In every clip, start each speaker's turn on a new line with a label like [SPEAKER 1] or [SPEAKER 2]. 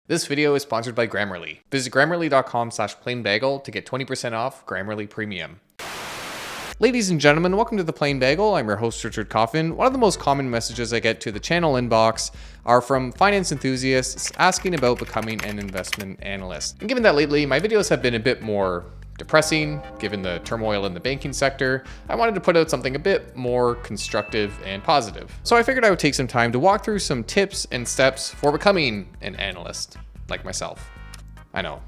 [SPEAKER 1] This video is sponsored by Grammarly. Visit grammarly.com/plainbagel to get 20% off Grammarly Premium. Ladies and gentlemen, welcome to The Plain Bagel. I'm your host, Richard Coffin. One of the most common messages I get to the channel inbox are from finance enthusiasts asking about becoming an investment analyst. And given that lately my videos have been a bit more depressing, given the turmoil in the banking sector, I wanted to put out something a bit more constructive and positive. So I figured I would take some time to walk through some tips and steps for becoming an analyst, like myself. I know,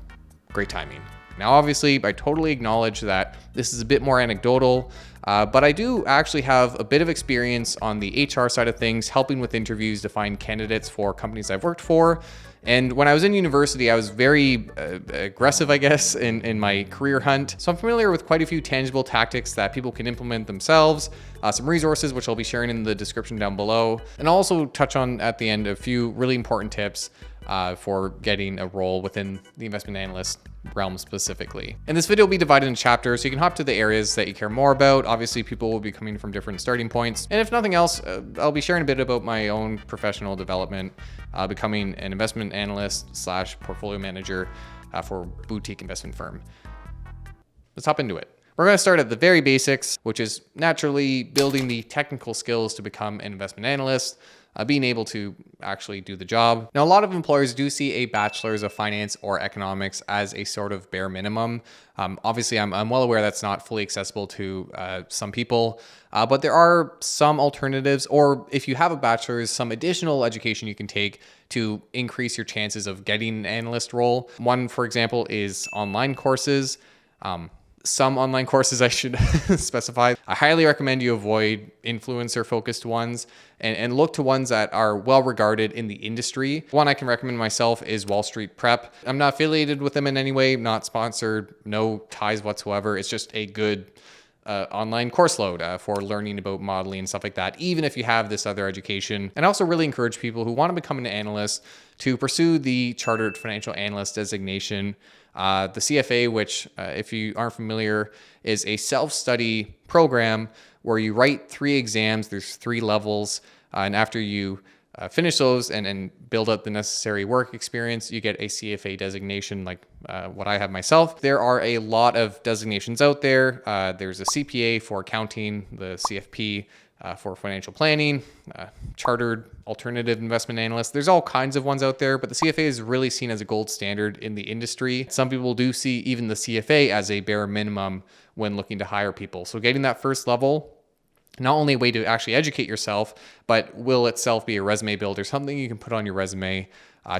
[SPEAKER 1] great timing. Now, obviously, I totally acknowledge that this is a bit more anecdotal, but I do actually have a bit of experience on the HR side of things, helping with interviews to find candidates for companies I've worked for. And when I was in university, I was very aggressive, I guess, in my career hunt. So I'm familiar with quite a few tangible tactics that people can implement themselves, some resources, which I'll be sharing in the description down below, and I'll also touch on at the end a few really important tips for getting a role within the investment analyst realm specifically. And this video will be divided into chapters, so you can hop to the areas that you care more about. Obviously, people will be coming from different starting points. And if nothing else, I'll be sharing a bit about my own professional development, becoming an investment analyst / portfolio manager for a boutique investment firm. Let's hop into it. We're going to start at the very basics, which is naturally building the technical skills to become an investment analyst, being able to actually do the job. Now, a lot of employers do see a bachelor's of finance or economics as a sort of bare minimum. Obviously, I'm well aware that's not fully accessible to some people, but there are some alternatives, or if you have a bachelor's, some additional education you can take to increase your chances of getting an analyst role. One, for example, is online courses. Some online courses I should specify. I highly recommend you avoid influencer-focused ones and look to ones that are well-regarded in the industry. One I can recommend myself is Wall Street Prep. I'm not affiliated with them in any way, not sponsored, no ties whatsoever. It's just a good online course load for learning about modeling and stuff like that, even if you have this other education. And I also really encourage people who want to become an analyst to pursue the Chartered Financial Analyst designation. The CFA, which if you aren't familiar, is a self-study program where you write 3 exams. There's 3 levels. And after you finish those and build up the necessary work experience, you get a CFA designation like what I have myself. There are a lot of designations out there. There's a CPA for accounting, the CFP for financial planning, chartered alternative investment analyst. There's all kinds of ones out there, but the CFA is really seen as a gold standard in the industry. Some people do see even the CFA as a bare minimum when looking to hire people. So getting that first level, not only a way to actually educate yourself, but will itself be a resume builder, something you can put on your resume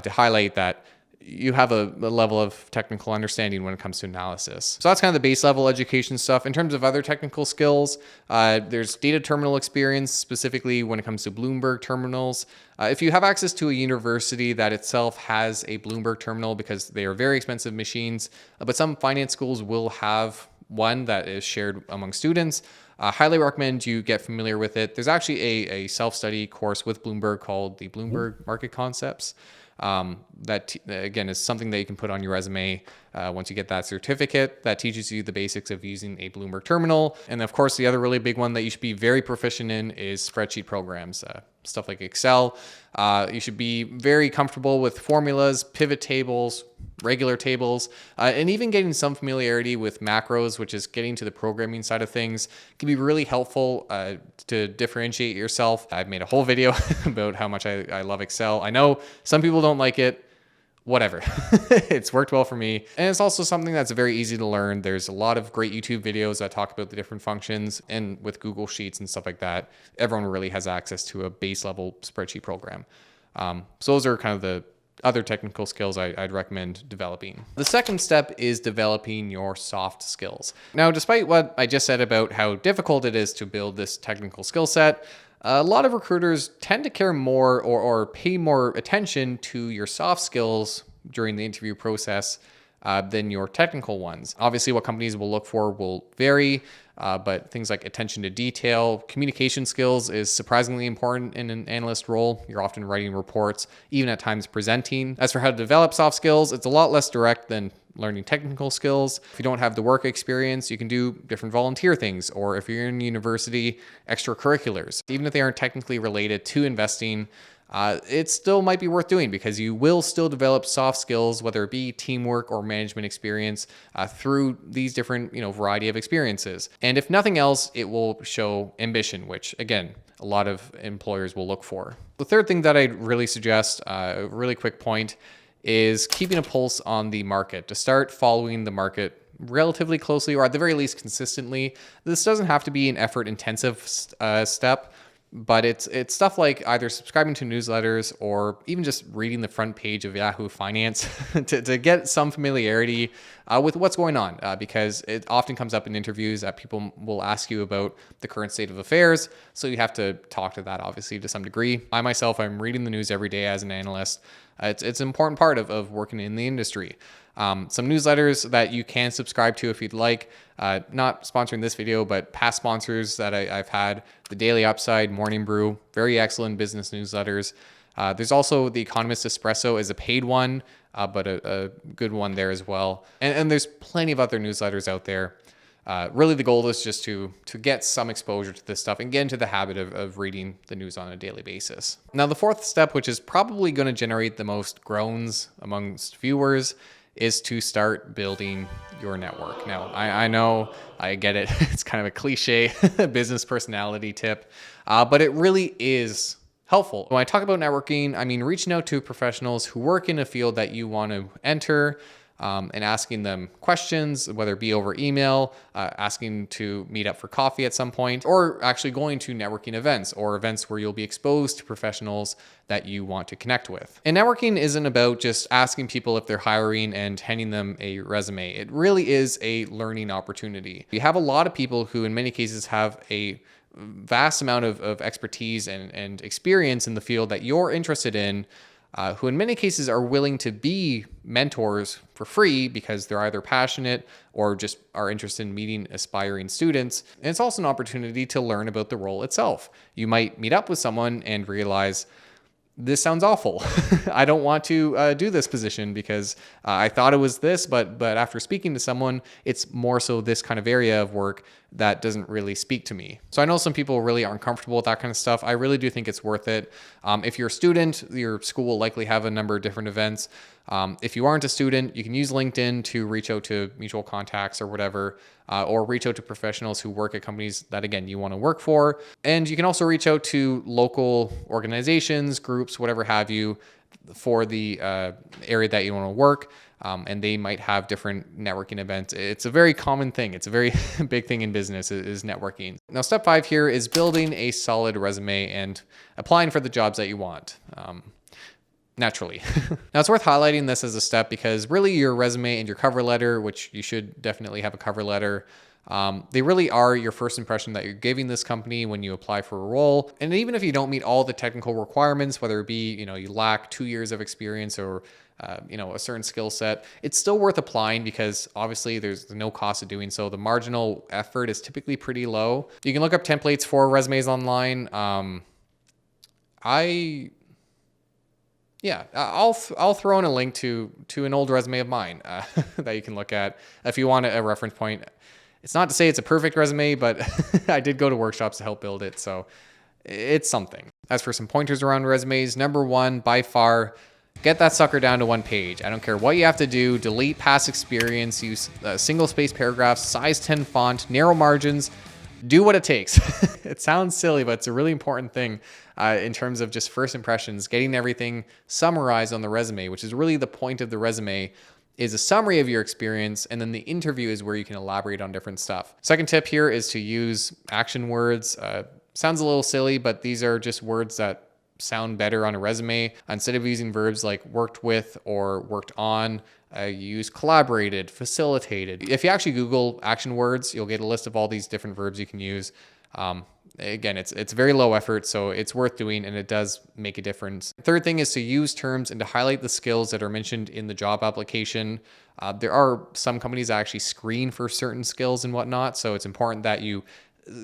[SPEAKER 1] to highlight that you have a level of technical understanding when it comes to analysis. So that's kind of the base level education stuff. In terms of other technical skills, there's data terminal experience, specifically when it comes to Bloomberg terminals. If you have access to a university that itself has a Bloomberg terminal, because they are very expensive machines, but some finance schools will have one that is shared among students. I highly recommend you get familiar with it. There's actually a self-study course with Bloomberg called the Bloomberg Market Concepts. That again is something that you can put on your resume once you get that certificate. That teaches you the basics of using a Bloomberg terminal. And of course, the other really big one that you should be very proficient in is spreadsheet programs, stuff like Excel. You should be very comfortable with formulas, pivot tables, regular tables, and even getting some familiarity with macros, which is getting to the programming side of things, can be really helpful to differentiate yourself. I've made a whole video about how much I love Excel. I know some people don't like it. Whatever. It's worked well for me. And it's also something that's very easy to learn. There's a lot of great YouTube videos that talk about the different functions, and with Google Sheets and stuff like that, everyone really has access to a base level spreadsheet program. So those are kind of the other technical skills I'd recommend developing. The second step is developing your soft skills. Now, despite what I just said about how difficult it is to build this technical skill set, a lot of recruiters tend to care more or pay more attention to your soft skills during the interview process than your technical ones. Obviously, what companies will look for will vary, but things like attention to detail, communication skills is surprisingly important in an analyst role. You're often writing reports, even at times presenting. As for how to develop soft skills, it's a lot less direct than learning technical skills. If you don't have the work experience, you can do different volunteer things, or if you're in university, extracurriculars. Even if they aren't technically related to investing, it still might be worth doing because you will still develop soft skills, whether it be teamwork or management experience, through these different, variety of experiences. And if nothing else, it will show ambition, which again, a lot of employers will look for. The third thing that I'd really suggest, a really quick point, is keeping a pulse on the market. To start following the market relatively closely, or at the very least consistently. This doesn't have to be an effort intensive step, but it's stuff like either subscribing to newsletters or even just reading the front page of Yahoo Finance to get some familiarity with what's going on, because it often comes up in interviews that people will ask you about the current state of affairs. So you have to talk to that, obviously, to some degree. I myself, I'm reading the news every day as an analyst. It's an important part of working in the industry. Some newsletters that you can subscribe to if you'd like. Not sponsoring this video, but past sponsors that I've had: the Daily Upside, Morning Brew, very excellent business newsletters. There's also the Economist Espresso as a paid one, but a good one there as well. And there's plenty of other newsletters out there. Really, the goal is just to get some exposure to this stuff and get into the habit of reading the news on a daily basis. Now, the fourth step, which is probably going to generate the most groans amongst viewers, is to start building your network. Now, I know, I get it. It's kind of a cliche business personality tip, but it really is helpful. When I talk about networking, I mean reaching out to professionals who work in a field that you want to enter, and asking them questions, whether it be over email, asking to meet up for coffee at some point, or actually going to networking events or events where you'll be exposed to professionals that you want to connect with. And networking isn't about just asking people if they're hiring and handing them a resume. It really is a learning opportunity. You have a lot of people who in many cases have a vast amount of expertise and experience in the field that you're interested in, who in many cases are willing to be mentors for free because they're either passionate or just are interested in meeting aspiring students. And it's also an opportunity to learn about the role itself. You might meet up with someone and realize, this sounds awful. I don't want to do this position because I thought it was this, but after speaking to someone, it's more so this kind of area of work that doesn't really speak to me. So I know some people really aren't comfortable with that kind of stuff. I really do think it's worth it. If you're a student, your school will likely have a number of different events. If you aren't a student, you can use LinkedIn to reach out to mutual contacts or whatever, or reach out to professionals who work at companies that, again, you want to work for. And you can also reach out to local organizations, groups, whatever have you, for the area that you want to work. And they might have different networking events. It's a very common thing. It's a very big thing in business is networking. Now, step 5 here is building a solid resume and applying for the jobs that you want. Naturally. Now, it's worth highlighting this as a step because really your resume and your cover letter, which you should definitely have a cover letter, they really are your first impression that you're giving this company when you apply for a role. And even if you don't meet all the technical requirements, whether it be, you lack 2 years of experience or, a certain skill set, it's still worth applying because obviously there's no cost of doing so. The marginal effort is typically pretty low. You can look up templates for resumes online. I'll throw in a link to an old resume of mine that you can look at if you want a reference point. It's not to say it's a perfect resume, but I did go to workshops to help build it, so it's something. As for some pointers around resumes, number 1, by far, get that sucker down to 1 page. I don't care what you have to do. Delete past experience, use single-space paragraphs, size 10 font, narrow margins. Do what it takes. It sounds silly, but it's a really important thing in terms of just first impressions, getting everything summarized on the resume, which is really the point of the resume, is a summary of your experience, and then the interview is where you can elaborate on different stuff. Second tip here is to use action words. Sounds a little silly, but these are just words that sound better on a resume. Instead of using verbs like worked with or worked on, you use collaborated, facilitated. If you actually Google action words, you'll get a list of all these different verbs you can use. Again, it's very low effort, so it's worth doing, and it does make a difference. Third thing is to use terms and to highlight the skills that are mentioned in the job application. There are some companies that actually screen for certain skills and whatnot, so it's important that you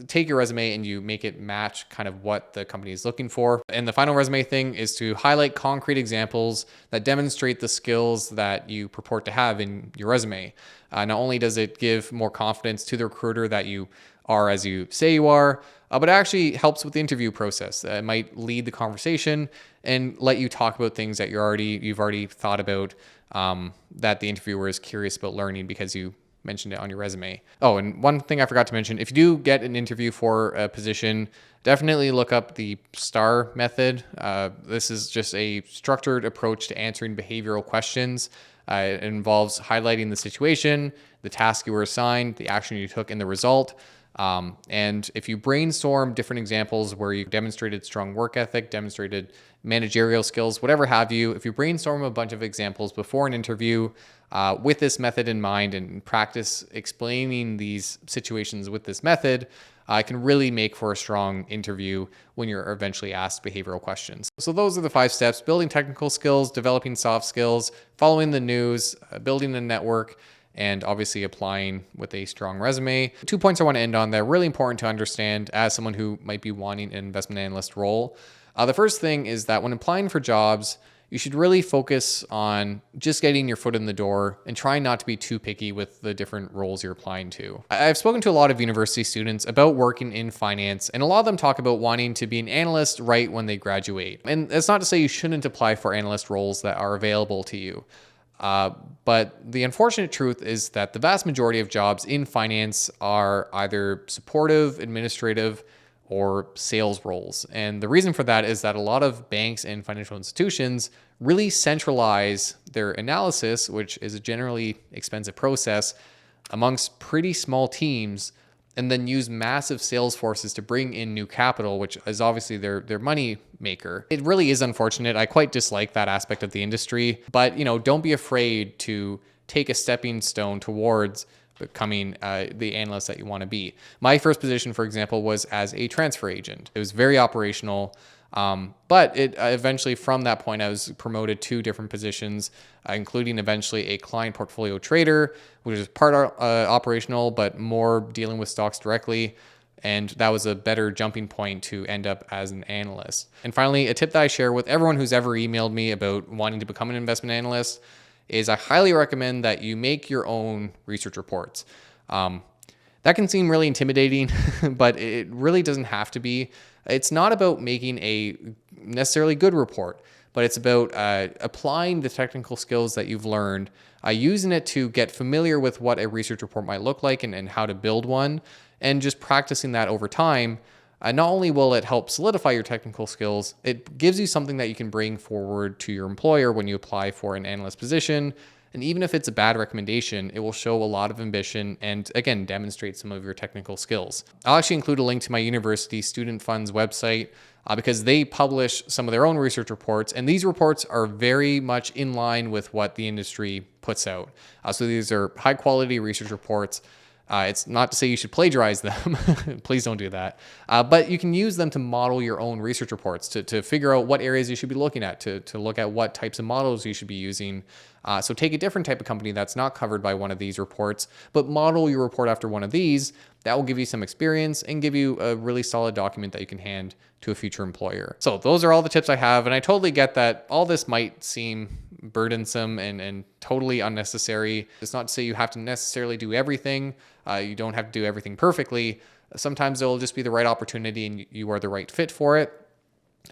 [SPEAKER 1] take your resume and you make it match kind of what the company is looking for. And the final resume thing is to highlight concrete examples that demonstrate the skills that you purport to have in your resume. Not only does it give more confidence to the recruiter that you are as you say you are, but it actually helps with the interview process. It might lead the conversation and let you talk about things that you've already thought about, that the interviewer is curious about learning because you mentioned it on your resume. Oh, and one thing I forgot to mention, if you do get an interview for a position, definitely look up the STAR method. This is just a structured approach to answering behavioral questions. It involves highlighting the situation, the task you were assigned, the action you took, and the result. And if you brainstorm different examples where you demonstrated strong work ethic, demonstrated managerial skills, whatever have you, if you brainstorm a bunch of examples before an interview with this method in mind and practice explaining these situations with this method, can really make for a strong interview when you're eventually asked behavioral questions. So those are the 5 steps: building technical skills, developing soft skills, following the news, building a network, and obviously applying with a strong resume. 2 points I want to end on that are really important to understand as someone who might be wanting an investment analyst role. The first thing is that when applying for jobs, you should really focus on just getting your foot in the door and trying not to be too picky with the different roles you're applying to. I've spoken to a lot of university students about working in finance, and a lot of them talk about wanting to be an analyst right when they graduate. And that's not to say you shouldn't apply for analyst roles that are available to you. But the unfortunate truth is that the vast majority of jobs in finance are either supportive, administrative, or sales roles. And the reason for that is that a lot of banks and financial institutions really centralize their analysis, which is a generally expensive process, amongst pretty small teams, and then use massive sales forces to bring in new capital, which is obviously their money maker. It really is unfortunate. I quite dislike that aspect of the industry, but don't be afraid to take a stepping stone towards becoming the analyst that you want to be. My first position, for example, was as a transfer agent. It was very operational, but it eventually from that point, I was promoted 2 different positions, including eventually a client portfolio trader, which is part operational, but more dealing with stocks directly. And that was a better jumping point to end up as an analyst. And finally, a tip that I share with everyone who's ever emailed me about wanting to become an investment analyst is I highly recommend that you make your own research reports. That can seem really intimidating, but it really doesn't have to be. It's not about making a necessarily good report, but it's about applying the technical skills that you've learned, using it to get familiar with what a research report might look like and how to build one, and just practicing that over time. Not only will it help solidify your technical skills, it gives you something that you can bring forward to your employer when you apply for an analyst position. And even if it's a bad recommendation, it will show a lot of ambition and, again, demonstrate some of your technical skills. I'll actually include a link to my university student fund's website because they publish some of their own research reports. And these reports are very much in line with what the industry puts out. So these are high quality research reports. It's not to say you should plagiarize them. Please don't do that. But you can use them to model your own research reports, to figure out what areas you should be looking at, to look at what types of models you should be using. So take a different type of company that's not covered by one of these reports, but model your report after one of these. That will give you some experience and give you a really solid document that you can hand to a future employer. So those are all the tips I have. And I totally get that all this might seem burdensome and totally unnecessary. It's not to say you have to necessarily do everything. You don't have to do everything perfectly. Sometimes it'll just be the right opportunity and you are the right fit for it.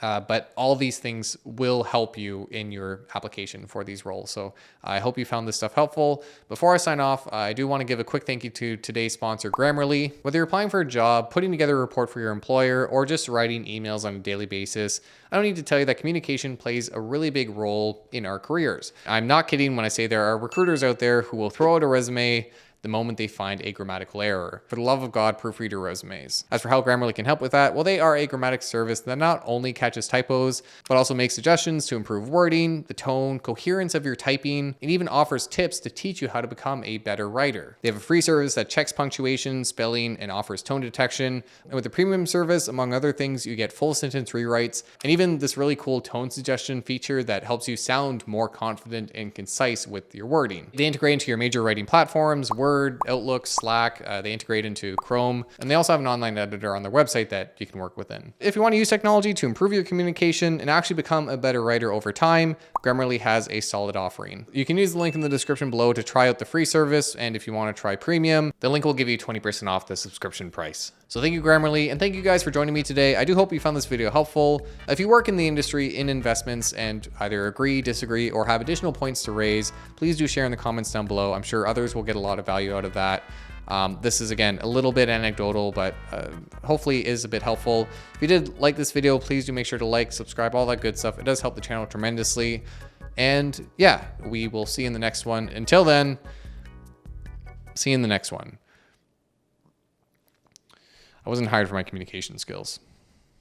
[SPEAKER 1] But all these things will help you in your application for these roles. So I hope you found this stuff helpful. Before I sign off, I do want to give a quick thank you to today's sponsor, Grammarly. Whether you're applying for a job, putting together a report for your employer, or just writing emails on a daily basis, I don't need to tell you that communication plays a really big role in our careers. I'm not kidding when I say there are recruiters out there who will throw out a resume the moment they find a grammatical error. For the love of God, proofread your resumes. As for how Grammarly can help with that, well, they are a grammatic service that not only catches typos, but also makes suggestions to improve wording, the tone, coherence of your typing, and even offers tips to teach you how to become a better writer. They have a free service that checks punctuation, spelling, and offers tone detection. And with the premium service, among other things, you get full sentence rewrites, and even this really cool tone suggestion feature that helps you sound more confident and concise with your wording. They integrate into your major writing platforms, Word, Word, Outlook, Slack. They integrate into Chrome, and they also have an online editor on their website that you can work within. If you want to use technology to improve your communication and actually become a better writer over time, Grammarly has a solid offering. You can use the link in the description below to try out the free service, and if you want to try premium, the link will give you 20% off the subscription price. So thank you, Grammarly, and thank you guys for joining me today. I do hope you found this video helpful. If you work in the industry in investments and either agree, disagree, or have additional points to raise, please do share in the comments down below. I'm sure others will get a lot of value out of that. This is, again, a little bit anecdotal, but hopefully is a bit helpful. If you did like this video, please do make sure to like, subscribe, all that good stuff. It does help the channel tremendously. And yeah, we will see you in the next one. Until then, see you in the next one. I wasn't hired for my communication skills.